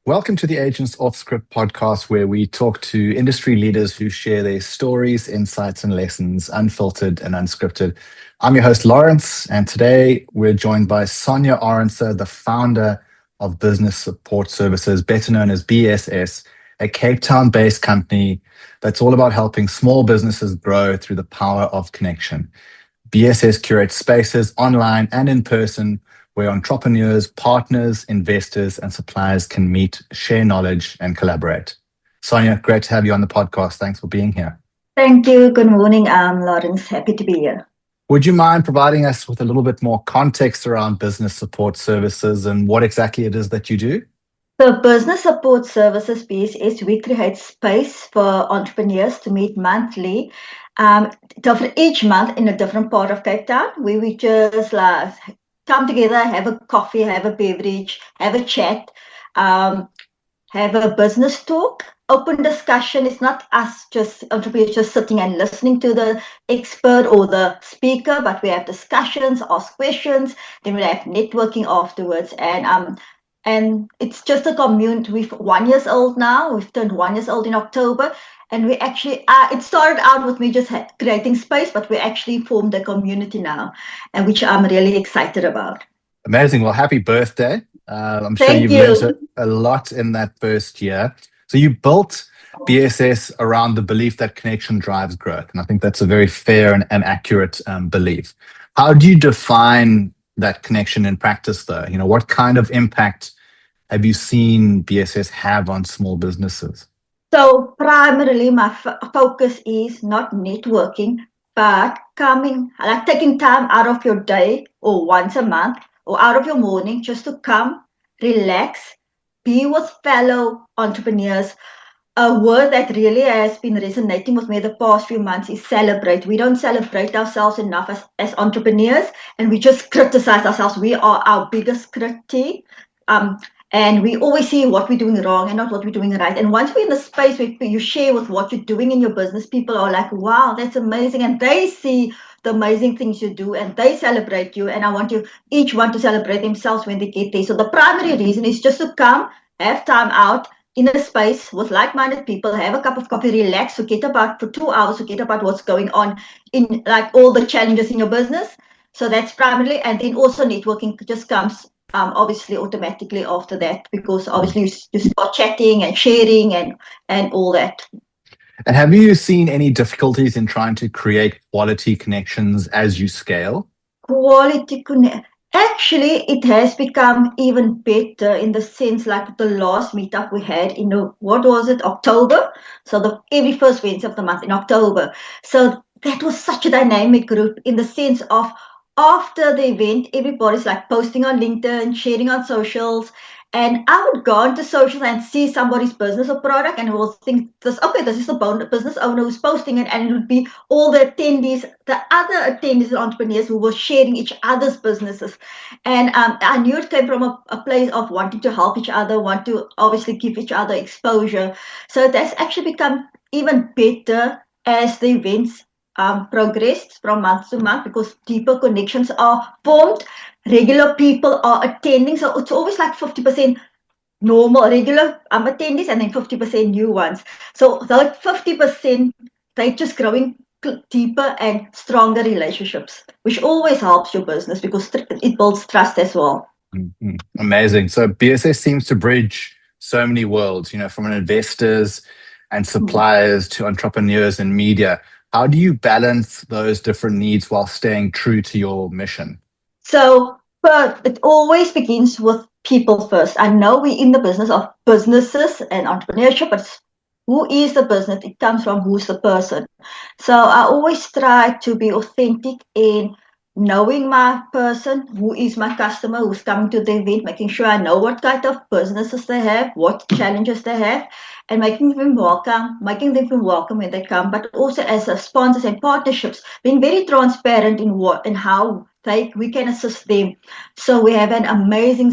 Welcome to the Aegance Offscript Podcast, where we talk to industry leaders who share their stories, insights, and lessons, unfiltered and unscripted. I'm your host, Lawrence, and today we're joined by Sonja Arendse, the founder of Business Support Services, better known as BSS, a Cape Town-based company that's all about helping small businesses grow through the power of connection. BSS curates spaces online and in person where entrepreneurs, partners, investors, and suppliers can meet, share knowledge, and collaborate. Sonja, great to have you on the podcast. Thanks for being here. Thank you. Good morning, Lawrence. Happy to be here. Would you mind providing us with a little bit more context around Business Support Services and what exactly it is that you do? So Business Support Services, BSS, we create space for entrepreneurs to meet monthly, each month in a different part of Cape Town, where we just come together, have a coffee, have a beverage, have a chat, have a business talk, open discussion. It's not us just entrepreneurs just sitting and listening to the expert or the speaker, but we have discussions, ask questions, then we have networking afterwards. And it's just a community. We're 1 year old now. We've turned 1 year old in October. And we actually, it started out with me just creating space, but we actually formed a community now, and which I'm really excited about. Amazing. Well, happy birthday. I'm sure you've learned a lot in that first year. So you built BSS around the belief that connection drives growth. And I think that's a very fair and accurate belief. How do you define that connection in practice, though? You know, what kind of impact have you seen BSS have on small businesses? So primarily my focus is not networking, but taking time out of your day or once a month or out of your morning just to come, relax, be with fellow entrepreneurs. A word that really has been resonating with me the past few months is celebrate. We don't celebrate ourselves enough as entrepreneurs, and we just criticize ourselves. We are our biggest critic. And we always see what we're doing wrong and not what we're doing right. And once we're in the space where you share with what you're doing in your business, people are like, wow, that's amazing. And they see the amazing things you do and they celebrate you. And I want each one to celebrate themselves when they get there. So the primary reason is just to come, have time out in a space with like-minded people, have a cup of coffee, relax, forget about for 2 hours, forget about what's going on in like all the challenges in your business. So that's primarily, and then also networking just comes obviously automatically after that, because obviously you start chatting and sharing and all that. And have you seen any difficulties in trying to create quality connections as you scale? Actually, it has become even better in the sense like the last meetup we had in October? So every first Wednesday of the month in October. So that was such a dynamic group in the sense of after the event, everybody's like posting on LinkedIn, sharing on socials. And I would go onto socials and see somebody's business or product and we'll think, this is the business owner who's posting it. And it would be all the attendees, the other attendees and entrepreneurs who were sharing each other's businesses. And I knew it came from a place of wanting to help each other, want to obviously give each other exposure. So that's actually become even better as the events progressed from month to month, because deeper connections are formed. Regular people are attending, so it's always like 50% normal regular attendees and then 50% new ones. So the 50%, they're just growing deeper and stronger relationships, which always helps your business because it builds trust as well. Mm-hmm. Amazing. So BSS seems to bridge so many worlds, you know, from investors and suppliers to entrepreneurs and media. How do you balance those different needs while staying true to your mission? So, but it always begins with people first. I know we're in the business of businesses and entrepreneurship, but who is the business? It comes from who's the person. So I always try to be authentic in knowing my person, who is my customer, who's coming to the event, making sure I know what kind of businesses they have, what challenges they have, and making them feel welcome when they come, but also as sponsors and partnerships, being very transparent in how we can assist them. So we have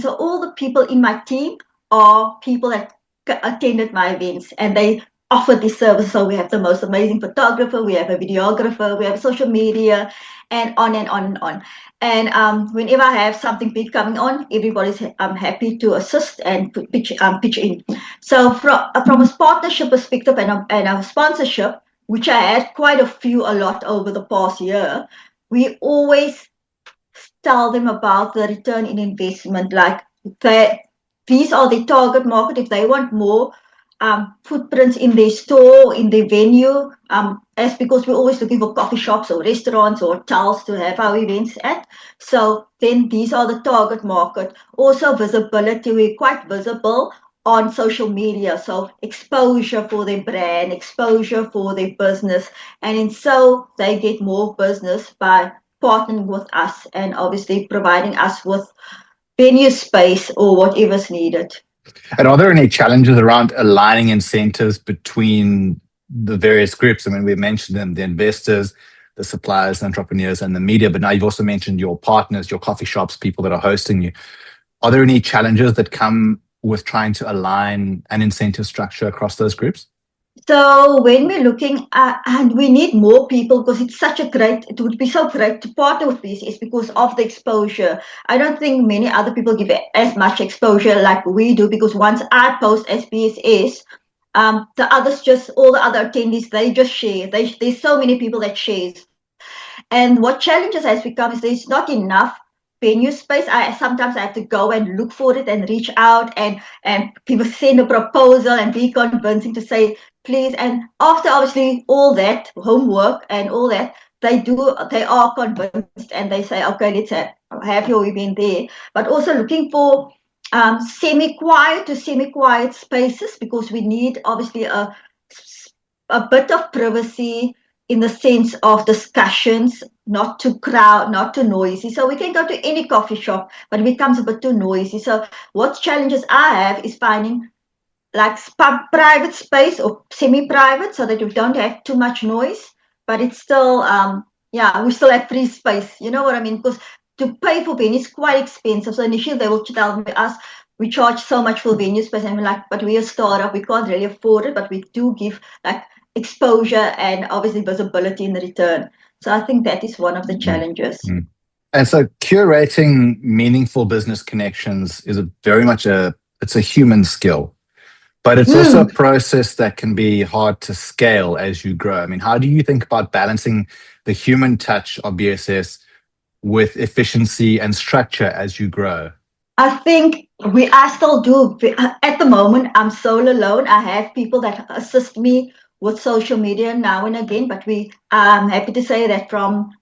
so all the people in my team are people that attended my events, and they offer this service. So we have the most amazing photographer, we have a videographer, we have social media, and on and on and on. And whenever I have something big coming on, everybody's happy to assist and pitch in. So from a partnership perspective and a sponsorship, which I had quite a lot over the past year, we always tell them about the return in investment. Like these are the target market. If they want more footprints in their store, in their venue, as because we're always looking for coffee shops or restaurants or hotels to have our events at. So then these are the target market. Also visibility, we're quite visible on social media. So exposure for their brand, exposure for their business. And so they get more business by partnering with us and obviously providing us with venue space or whatever's needed. And are there any challenges around aligning incentives between the various groups? I mean, we mentioned them, the investors, the suppliers, entrepreneurs, and the media, but now you've also mentioned your partners, your coffee shops, people that are hosting you. Are there any challenges that come with trying to align an incentive structure across those groups? So when we're looking at, and we need more people because it would be so great to partner with these, is because of the exposure. I don't think many other people give it as much exposure like we do, because once I post as BSS, the others all the other attendees, they just share. There's so many people that shares. And what challenges has become is there's not enough venue space. Sometimes I have to go and look for it and reach out and people send a proposal and be convincing to say, please. And after obviously all that homework and all that, they are convinced and they say, okay, let's have your event there. But also looking for semi-quiet to semi-quiet spaces, because we need obviously a bit of privacy in the sense of discussions, not too crowd, not too noisy. So we can go to any coffee shop, but it becomes a bit too noisy. So what challenges I have is finding like private space or semi-private, so that you don't have too much noise, but it's still, we still have free space. You know what I mean? Because to pay for venue is quite expensive. So initially they will tell us, we charge so much for venue space, and we're like, but we're a startup, we can't really afford it, but we do give like exposure and obviously visibility in the return. So I think that is one of the challenges. Mm-hmm. And so curating meaningful business connections is it's a human skill, but it's also a process that can be hard to scale as you grow. I mean, how do you think about balancing the human touch of BSS with efficiency and structure as you grow? I think I still do. At the moment, I'm solo alone. I have people that assist me with social media now and again, but I'm happy to say that from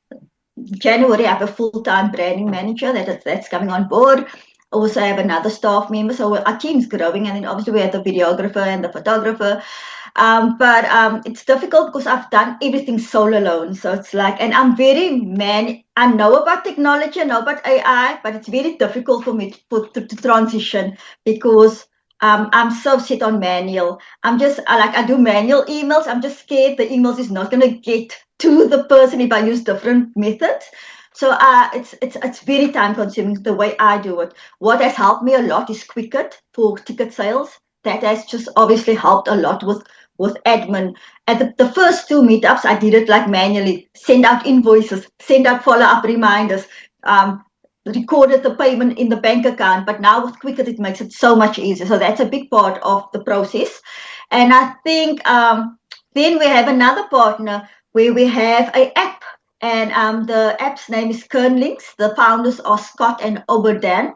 January, I have a full-time branding manager that's coming on board. Also, I have another staff member, so our team's growing, and then obviously we have the videographer and the photographer. But it's difficult because I've done everything solo alone. So it's like, and I know about technology, I know about AI, but it's very difficult for me to transition because I'm so set on manual. I do manual emails. I'm just scared the emails is not going to get to the person if I use different methods. So it's very time consuming the way I do it. What has helped me a lot is Quicket for ticket sales. That has just obviously helped a lot with admin. At the first two meetups, I did it like manually, send out invoices, send out follow-up reminders, recorded the payment in the bank account. But now with Quicket, it makes it so much easier. So that's a big part of the process. And I think then we have another partner where we have an app. And the app's name is Kernlinks. The founders are Scott and Oberdan.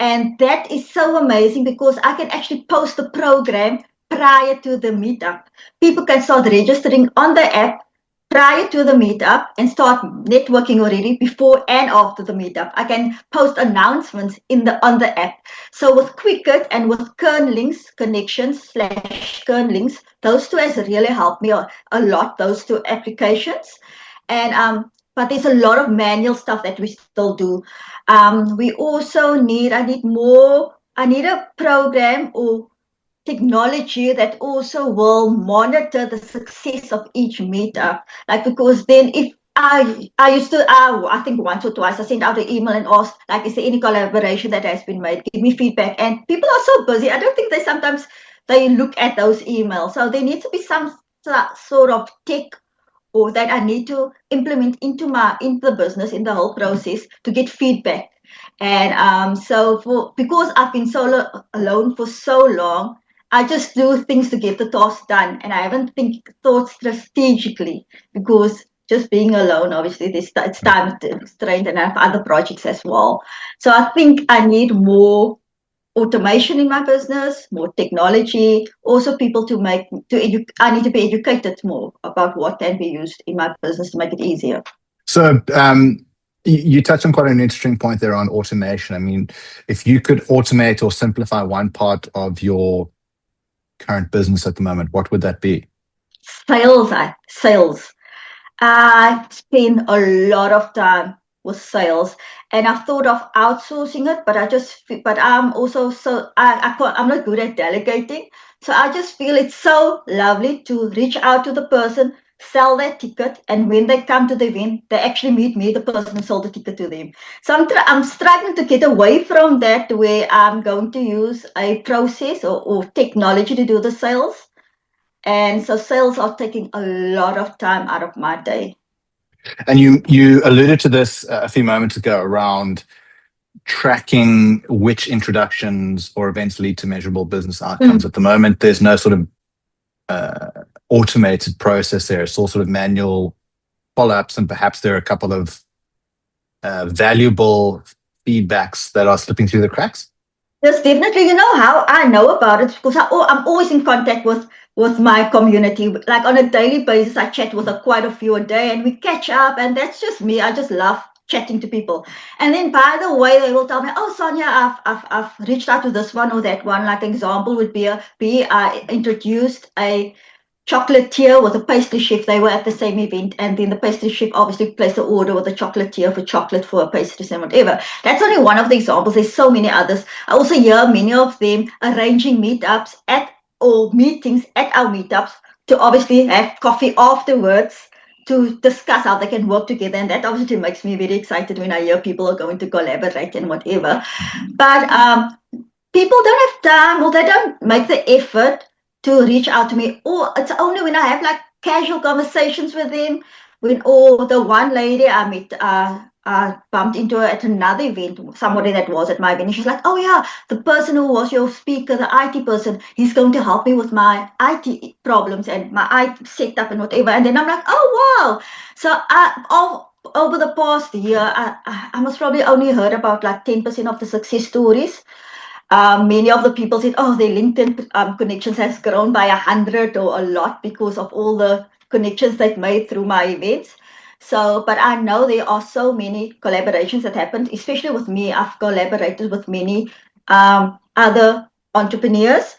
And that is so amazing because I can actually post the program prior to the meetup. People can start registering on the app prior to the meetup and start networking already before and after the meetup. I can post announcements on the app. So with Quicket and with Kernlinks connections / Kernlinks, those two has really helped me a lot, those two applications. And but there's a lot of manual stuff that we still do. We also I need a program or technology that also will monitor the success of each meetup. Like, because then if I think once or twice I sent out an email and asked, like, is there any collaboration that has been made? Give me feedback. And people are so busy. I don't think they they look at those emails. So there needs to be some sort of tech or that I need to implement into the business in the whole process to get feedback. And because I've been alone for so long, I just do things to get the task done, and I haven't thought strategically because just being alone, obviously, it's time constrained, and I have other projects as well. So I think I need more automation in my business, more technology, also people I need to be educated more about what can be used in my business to make it easier. So you touched on quite an interesting point there on automation. I mean, if you could automate or simplify one part of your current business at the moment, what would that be? Sales. I spend a lot of time with sales, and I've thought of outsourcing it, but I'm also I'm not good at delegating. So I just feel it's so lovely to reach out to the person, sell their ticket, and when they come to the event, they actually meet me, the person who sold the ticket to them. So I'm struggling to get away from that, where I'm going to use a process or technology to do the sales. And so sales are taking a lot of time out of my day. And you alluded to this a few moments ago around tracking which introductions or events lead to measurable business outcomes. At the moment, there's no sort of automated process there. It's all sort of manual follow-ups, and perhaps there are a couple of valuable feedbacks that are slipping through the cracks. Yes, definitely. You know how I know about it? Because I'm always in contact with my community. Like on a daily basis, I chat with quite a few a day, and we catch up. And that's just me. I just love chatting to people. And then, by the way, they will tell me, "Oh, Sonja, I've reached out to this one or that one." Like an example would be I introduced a chocolatier with a pastry chef. They were at the same event, and then the pastry chef obviously placed an order with a chocolatier for chocolate for a pastry and whatever. That's only one of the examples. There's so many others. I also hear many of them arranging meetups or meetings at our meetups to obviously have coffee afterwards to discuss how they can work together. And that obviously makes me very excited when I hear people are going to collaborate and whatever. But people don't have time, or they don't make the effort to reach out to me, or it's only when I have like casual conversations with them. The one lady I met, I bumped into her at another event, somebody that was at my event, and she's like, "Oh yeah, the person who was your speaker, the IT person, he's going to help me with my IT problems and my IT setup and whatever." And then I'm like, "Oh wow!" So over the past year, I must probably only heard about like 10% of the success stories. Many of the people said, "Oh, their LinkedIn connections has grown by 100 or a lot because of all the connections they've made through my events." So, but I know there are so many collaborations that happened, especially with me. I've collaborated with many other entrepreneurs.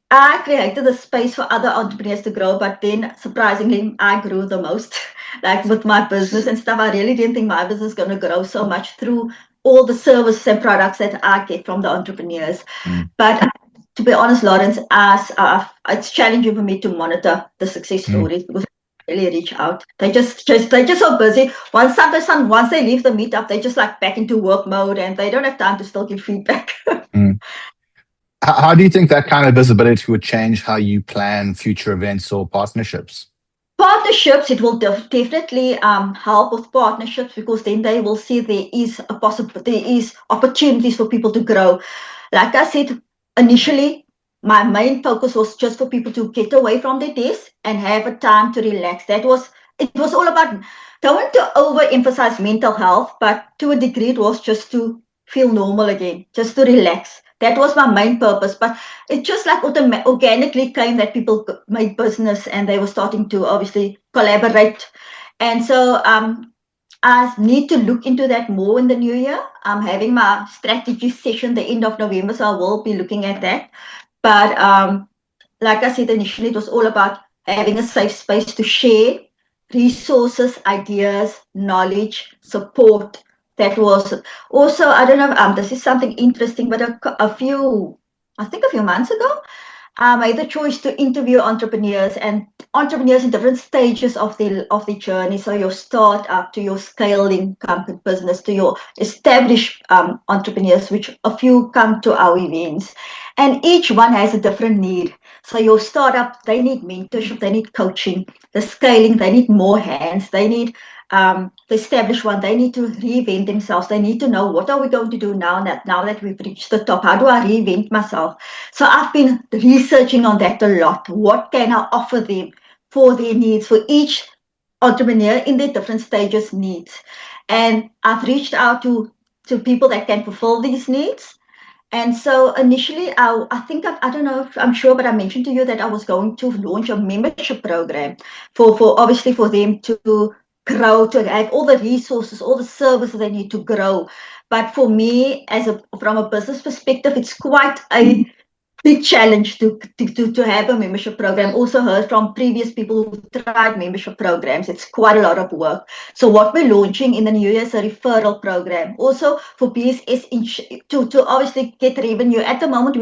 I created a space for other entrepreneurs to grow, but then surprisingly, I grew the most. Like with my business and stuff, I really didn't think my business is going to grow so much through all the services and products that I get from the entrepreneurs. But to be honest, Lawrence, it's challenging for me to monitor the success stories because I really reach out. They're just so busy. Once they leave the meetup, they just like back into work mode, and they don't have time to still give feedback. How do you think that kind of visibility would change how you plan future events or partnerships? Partnerships, it will definitely help with partnerships, because then they will see there is opportunities for people to grow. Like I said, initially, my main focus was just for people to get away from their desk and have a time to relax. It was all about, don't want to overemphasize mental health, but to a degree it was just to feel normal again, just to relax. That was my main purpose, but it just like organically came that people made business and they were starting to obviously collaborate. And so I need to look into that more in the new year. I'm having my strategy session the end of November, so I will be looking at that. But like I said, initially it was all about having a safe space to share resources, ideas, knowledge, support. That was also, I don't know, this is something interesting, but a few months ago, I made the choice to interview entrepreneurs in different stages of the journey. So your startup to your scaling company business to your established entrepreneurs, which a few come to our events, and each one has a different need. So your startup, they need mentorship, they need coaching, the scaling, they need more hands, they need the established one, they need to reinvent themselves. They need to know, what are we going to do now that we've reached the top? How do I reinvent myself? So I've been researching on that a lot. What can I offer them for their needs, for each entrepreneur in their different stages needs? And I've reached out to people that can fulfill these needs. And so initially, I think I don't know if I'm sure, but I mentioned to you that I was going to launch a membership program for obviously for them to grow, to have all the resources, all the services they need to grow. But for me, from a business perspective, it's quite a big challenge to have a membership program. Also heard from previous people who tried membership programs. It's quite a lot of work. So what we're launching in the new year is a referral program. Also for BSS to obviously get revenue. At the moment,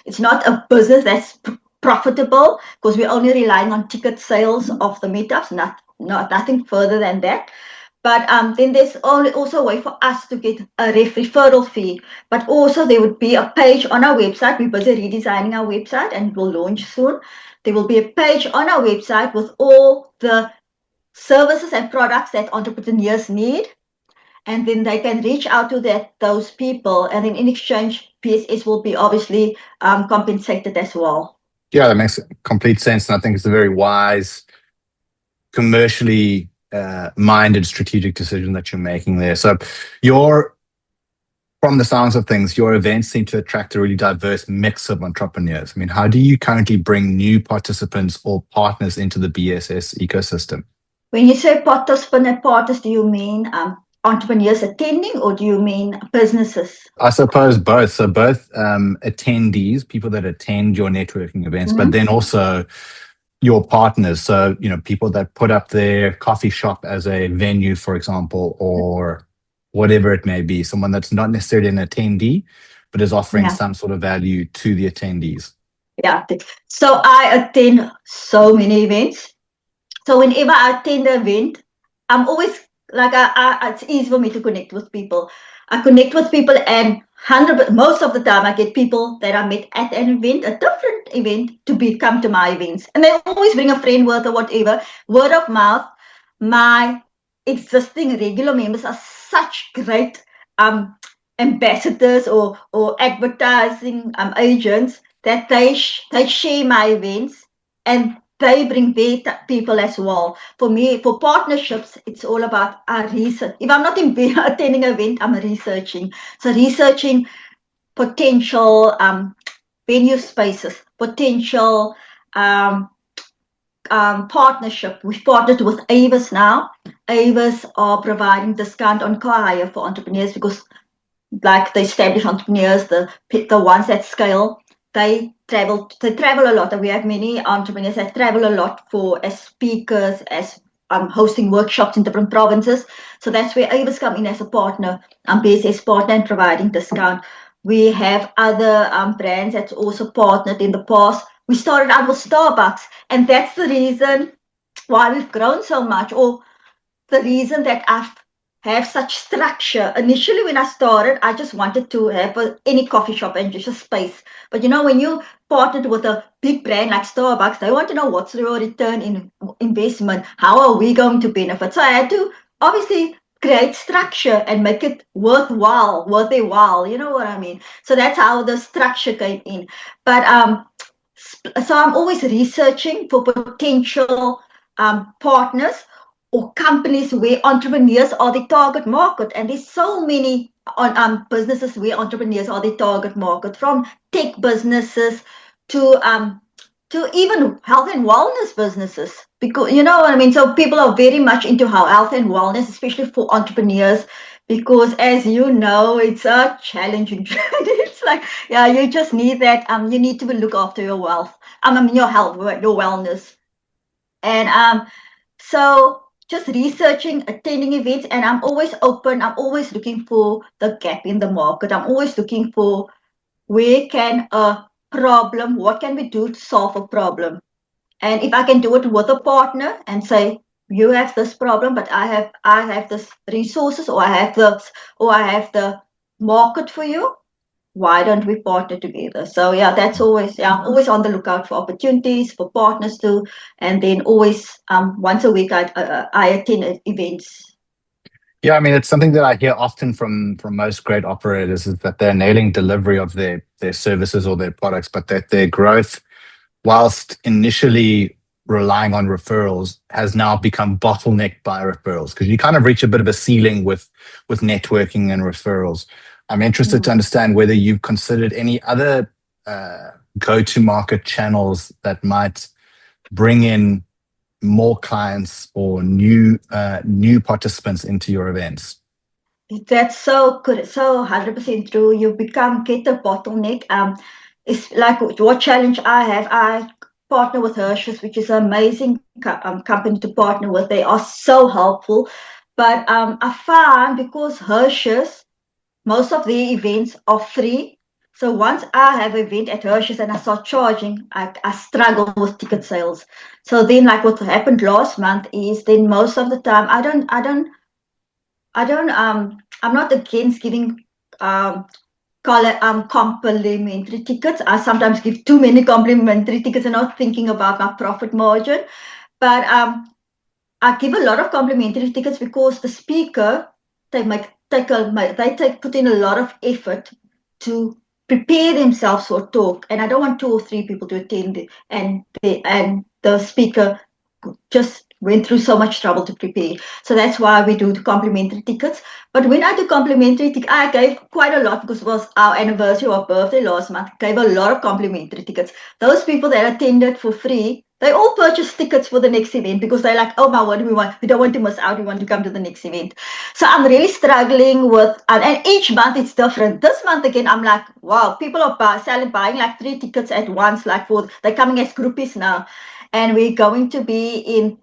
it's not a business that's profitable because we're only relying on ticket sales of the meetups, nothing further than that. But then there's also a way for us to get a referral fee. But also there would be a page on our website. We're busy redesigning our website and we'll launch soon. There will be a page on our website with all the services and products that entrepreneurs need. And then they can reach out to those people. And then in exchange, PSS will be obviously compensated as well. Yeah, that makes complete sense. And I think it's a very wise, commercially minded strategic decision that you're making there. So from the sounds of things, your events seem to attract a really diverse mix of entrepreneurs. I mean, how do you currently bring new participants or partners into the BSS ecosystem? When you say participant and partners, do you mean entrepreneurs attending or do you mean businesses? I suppose both. So both attendees, people that attend your networking events, but then also your partners. So, people that put up their coffee shop as a venue, for example, or whatever it may be, someone that's not necessarily an attendee, but is offering some sort of value to the attendees. Yeah. So I attend so many events. So whenever I attend an event, I'm always like, it's easy for me to connect with people. I connect with people and most of the time I get people that I met at an event, a different event, to come to my events. And they always bring a friend with or whatever. Word of mouth. My existing regular members are such great ambassadors or advertising agents that they share my events and they bring their people as well. For me, for partnerships, it's all about research. If I'm not attending an event, I'm researching. So researching potential venue spaces, potential partnership. We've partnered with Aegance now. Aegance are providing discount on car hire for entrepreneurs because, like the established entrepreneurs, the ones that scale, they travel a lot, and we have many entrepreneurs that travel a lot as speakers, as hosting workshops in different provinces. So that's where Aegance come in as a partner, BSS partner, and providing discount. We have other brands that's also partnered in the past. We started out with Starbucks, and that's the reason why we've grown so much, or the reason that I've have such structure. Initially, when I started, I just wanted to have any coffee shop and just a space. But when you partnered with a big brand like Starbucks, they want to know what's your return in investment. How are we going to benefit? So I had to obviously create structure and make it worth their while. You know what I mean? So that's how the structure came in. But so I'm always researching for potential partners or companies where entrepreneurs are the target market. And there's so many businesses where entrepreneurs are the target market, from tech businesses to even health and wellness businesses. Because you know what I mean? So people are very much into health and wellness, especially for entrepreneurs, because as you know, it's a challenging journey. It's like, you just need that. You need to look after your health, your wellness. And so just researching, attending events, and I'm always open. I'm always looking for the gap in the market. I'm always looking for what can we do to solve a problem? And if I can do it with a partner and say, you have this problem, but I have this resources, or I have the market for you, why don't we partner together? So yeah, that's always, yeah, I'm always on the lookout for opportunities for partners too, and then always once a week I attend events. Yeah, I mean, it's something that I hear often from most great operators is that they're nailing delivery of their services or their products, but that their growth, whilst initially relying on referrals, has now become bottlenecked by referrals because you kind of reach a bit of a ceiling with networking and referrals. I'm interested to Mm. understand whether you've considered any other go-to-market channels that might bring in more clients or new participants into your events. That's so good, so 100% true. You become get a bottleneck. It's like what challenge I have. I partner with Hershey's, which is an amazing company to partner with. They are so helpful, but I found because Hershey's, most of the events are free. So once I have an event at Hershey's and I start charging, I struggle with ticket sales. So then, like what happened last month is, then most of the time I'm not against giving um, complimentary tickets. I sometimes give too many complimentary tickets and not thinking about my profit margin. But I give a lot of complimentary tickets because the speaker they make take a they take put in a lot of effort to prepare themselves for a talk, and I don't want two or three people to attend it, and the speaker just went through so much trouble to prepare. So that's why we do the complimentary tickets. But when I do complimentary tickets, I gave quite a lot because it was our anniversary or birthday last month. Gave a lot of complimentary tickets. Those people that attended for free, they all purchased tickets for the next event because they're like, oh my word, we don't want to miss out. We want to come to the next event. So I'm really struggling with, and each month it's different. This month again, I'm like, wow, people are buying like 3 tickets at once, like they're coming as groupies now. And we're going to be in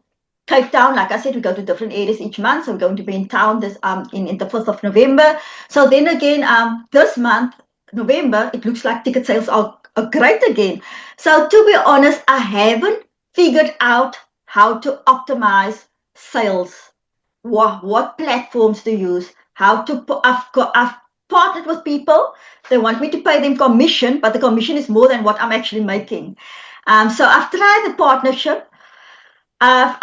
Cape Town. Like I said, we go to different areas each month. So we're going to be in town this in the 1st of November. So then again, this month, November, it looks like ticket sales are great again. So to be honest, I haven't figured out how to optimize sales. What platforms to use, how to put, I've partnered with people. They want me to pay them commission, but the commission is more than what I'm actually making. So I've tried the partnership. I've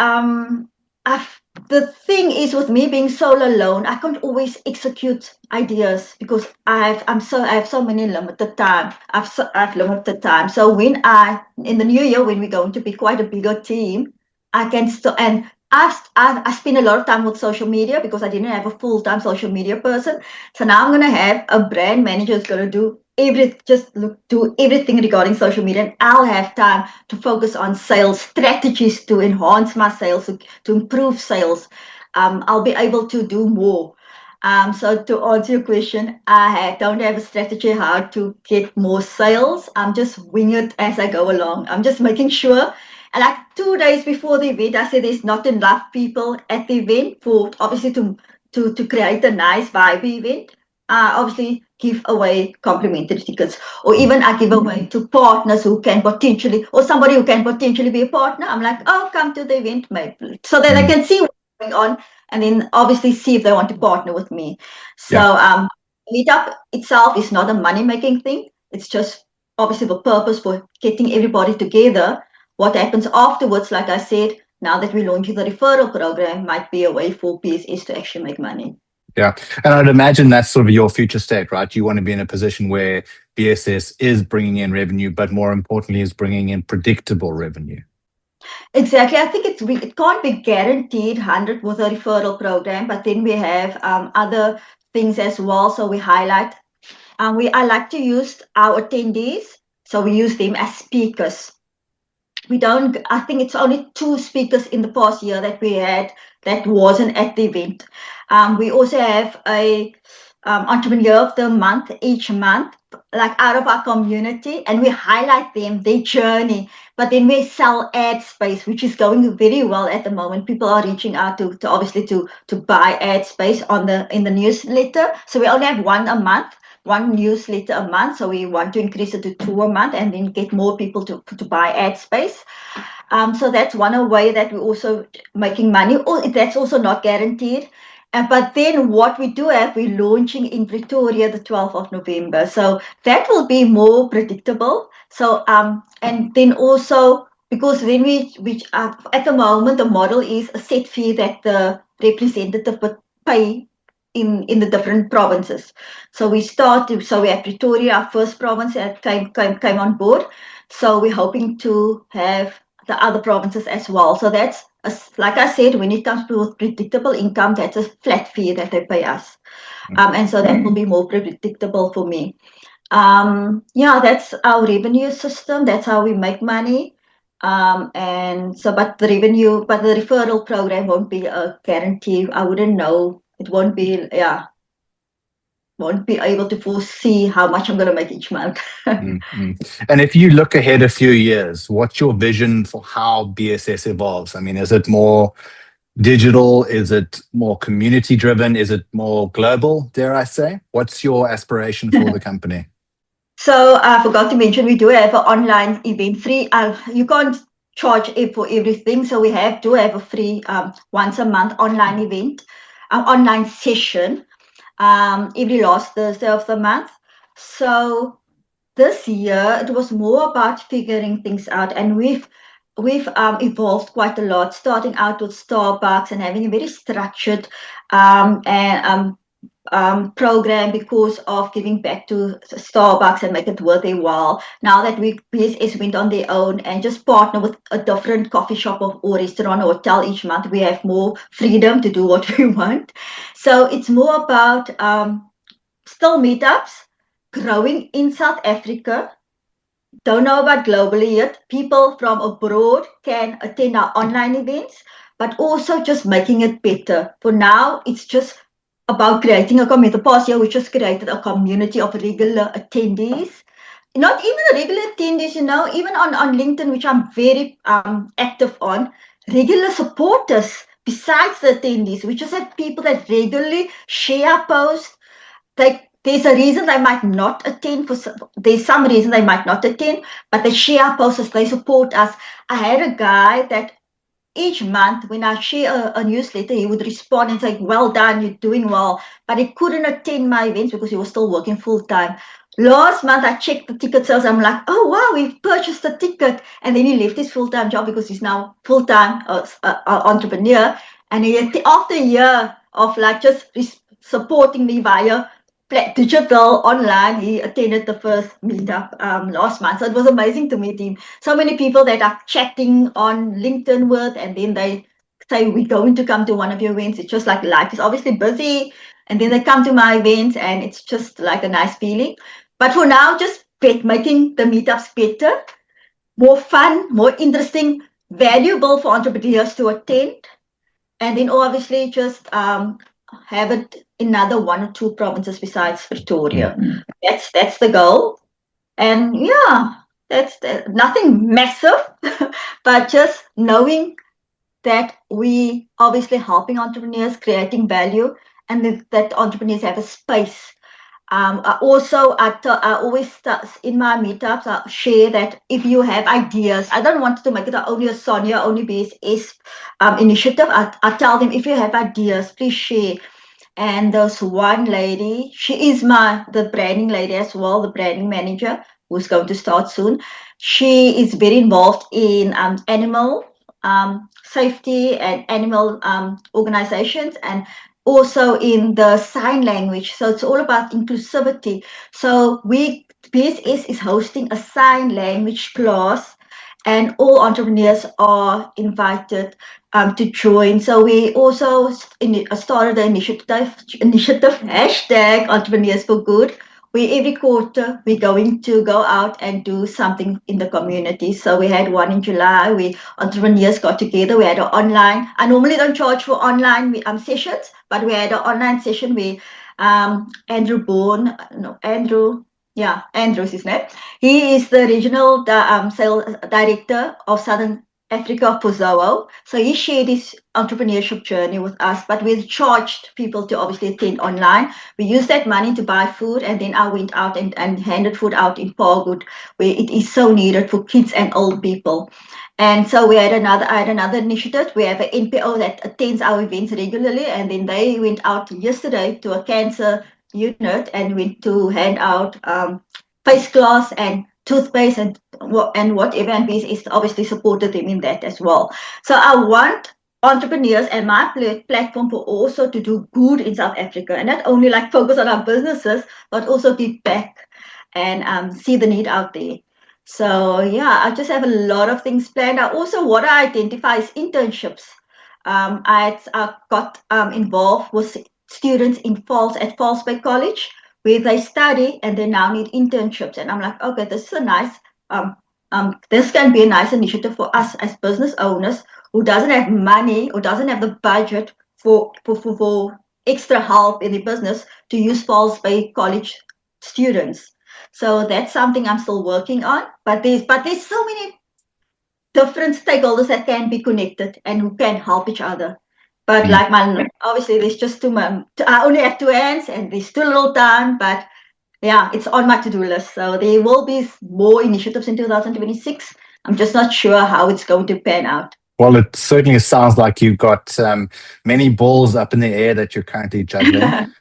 I've the thing is with me being solo alone, I can't always execute ideas because I have so many limited time. I've limited time. So when I in the new year when we're going to be quite a bigger team, I can still and I spend a lot of time with social media because I didn't have a full-time social media person. So now I'm gonna have a brand manager who's gonna do do everything regarding social media, and I'll have time to focus on sales strategies to enhance my sales, to improve sales. I'll be able to do more. So to answer your question, don't have a strategy how to get more sales. I'm just wing it as I go along. I'm just making sure. And like 2 days before the event, I said there's not enough people at the event for obviously to create a nice vibe event. Obviously give away complimentary tickets, or even I give away to partners who can potentially, or somebody who can potentially be a partner. I'm like, oh, come to the event, maybe, so that they Mm. can see what's going on, and then obviously see if they want to partner with me. So Yeah. meetup itself is not a money making thing. It's just obviously the purpose for getting everybody together. What happens afterwards, like I said, now that we're launching the referral program, might be a way for PSS to actually make money. Yeah. And I'd imagine that's sort of your future state, right? You want to be in a position where BSS is bringing in revenue, but more importantly, is bringing in predictable revenue. Exactly. I think it can't be guaranteed 100 with a referral program, but then we have other things as well. So we highlight. I like to use our attendees, so we use them as speakers. We don't. I think it's only 2 speakers in the past year that we had that wasn't at the event. We also have a entrepreneur of the month each month, like out of our community, and we highlight them, their journey. But then we sell ad space, which is going very well at the moment. People are reaching out to obviously to buy ad space in the newsletter. So we only have one newsletter a month. So we want to increase it to 2 a month and then get more people to buy ad space. So that's one way that we're also making money. That's also not guaranteed. But then what we do have, we're launching in Pretoria the 12th of November. So that will be more predictable. So and then also because then we at the moment the model is a set fee that the representative would pay in the different provinces. So so we have Pretoria, our first province that came on board. So we're hoping to have the other provinces as well. So that's like I said, when it comes to predictable income, that's a flat fee that they pay us. And so that will be more predictable for me. Yeah, that's our revenue system. That's how we make money. And so, but the referral program won't be a guarantee. I wouldn't know. It won't be, yeah, won't be able to foresee how much I'm going to make each month. And if you look ahead a few years, what's your vision for how BSS evolves? I mean, is it more digital? Is it more community driven? Is it more global, dare I say? What's your aspiration for the company? So I forgot to mention we do have an online event free. You can't charge it for everything, so we do have a free once a month online event, online session every last Thursday of the month. So this year it was more about figuring things out, and we've evolved quite a lot, starting out with Starbucks and having a very structured and program because of giving back to Starbucks and make it worth their while. Now that we BSS went on their own and just partner with a different coffee shop or restaurant or hotel each month, we have more freedom to do what we want. So it's more about still meetups, growing in South Africa. Don't know about globally yet. People from abroad can attend our online events, but also just making it better. For now, it's just about creating a community. The past year, we just created a community of regular attendees. Not even the regular attendees, even on LinkedIn, which I'm very active on, regular supporters besides the attendees. We just have people that regularly share posts. There's a reason they might not attend. There's some reason they might not attend, but they share posts, they support us. I had a guy that each month when I share a newsletter, he would respond and say, well done, you're doing well. But he couldn't attend my events because he was still working full time. Last month, I checked the ticket sales. I'm like, oh, wow, we've purchased a ticket. And then he left his full-time job because he's now full-time entrepreneur. And after a year of like just supporting me via digital online, he attended the first meetup last month. So it was amazing to meet him. So many people that are chatting on LinkedIn with, and then they say, we're going to come to one of your events. It's just like life is obviously busy. And then they come to my events, and it's just like a nice feeling. But for now, just making the meetups better, more fun, more interesting, valuable for entrepreneurs to attend. And then obviously just have it another one or two provinces besides Pretoria. That's the goal. And yeah, that's nothing massive, but just knowing that we obviously helping entrepreneurs, creating value, and that entrepreneurs have a space. I always in my meetups, I share that if you have ideas, I don't want to make it only a Sonja, only BSS initiative. I tell them, if you have ideas, please share. And there's one lady, she is the branding lady as well, the branding manager, who's going to start soon. She is very involved in animal safety and animal organizations, and also in the sign language. So it's all about inclusivity. So BSS is hosting a sign language class, and all entrepreneurs are invited to join. So we also started the initiative hashtag Entrepreneurs for Good. Every quarter we're going to go out and do something in the community. So we had one in July. Entrepreneurs got together. We had an online. I normally don't charge for online sessions, but we had an online session where Andrew's his name. He is the regional sales director of Southern Africa for Zoho. So he shared his entrepreneurship journey with us, but we charged people to obviously attend online. We used that money to buy food, and then I went out and handed food out in Paarl, where it is so needed for kids and old people. And so I had another initiative. We have an NPO that attends our events regularly, and then they went out yesterday to a cancer unit and went to hand out face glass and toothpaste and whatever, and BSS obviously supported them in that as well. So I want entrepreneurs and my platform for also to do good in South Africa, and not only like focus on our businesses, but also give back and see the need out there. So yeah, I just have a lot of things planned. I also what I identify is internships. I got involved with students in Falls at Falls Bay College, where they study and they now need internships. And I'm like, okay, this is a nice this can be a nice initiative for us as business owners who doesn't have money or doesn't have the budget for extra help in the business to use Falls Bay College students. So that's something I'm still working on. But there's so many different stakeholders that can be connected and who can help each other. But like obviously there's just too much. I only have 2 hands and there's too little time. But yeah, it's on my to-do list. So there will be more initiatives in 2026. I'm just not sure how it's going to pan out. Well, it certainly sounds like you've got many balls up in the air that you're currently juggling.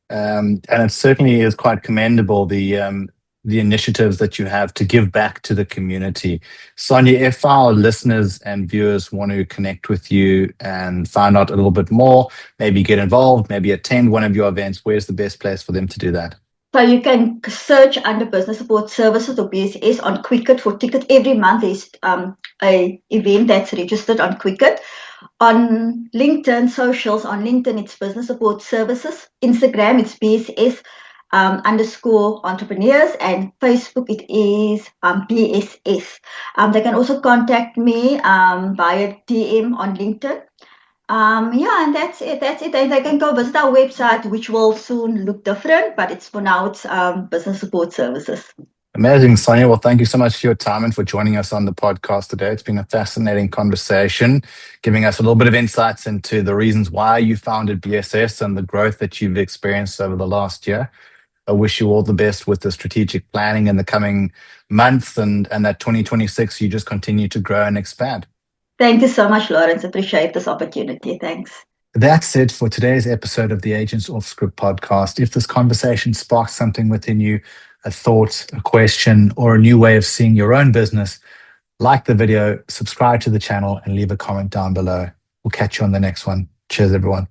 And it certainly is quite commendable, the initiatives that you have to give back to the community. Sonja, if our listeners and viewers want to connect with you and find out a little bit more, maybe get involved, maybe attend one of your events, where's the best place for them to do that? So you can search under Business Support Services or BSS on Quicket for ticket. Every month there's a event that's registered on Quicket. On LinkedIn, socials, on LinkedIn, it's Business Support Services. Instagram, it's BSS underscore entrepreneurs, and Facebook, it is BSS. They can also contact me via DM on LinkedIn. Yeah, and that's it. And they can go visit our website, which will soon look different, but it's for now, it's Business Support Services. Amazing, Sonja. Well, thank you so much for your time and for joining us on the podcast today. It's been a fascinating conversation, giving us a little bit of insights into the reasons why you founded BSS and the growth that you've experienced over the last year. I wish you all the best with the strategic planning in the coming months, and that 2026 you just continue to grow and expand. Thank you so much, Lawrence. Appreciate this opportunity. Thanks. That's it for today's episode of the Aegance Offscript Podcast. If this conversation sparks something within you, a thought, a question, or a new way of seeing your own business, like the video, subscribe to the channel, and leave a comment down below. We'll catch you on the next one. Cheers, everyone.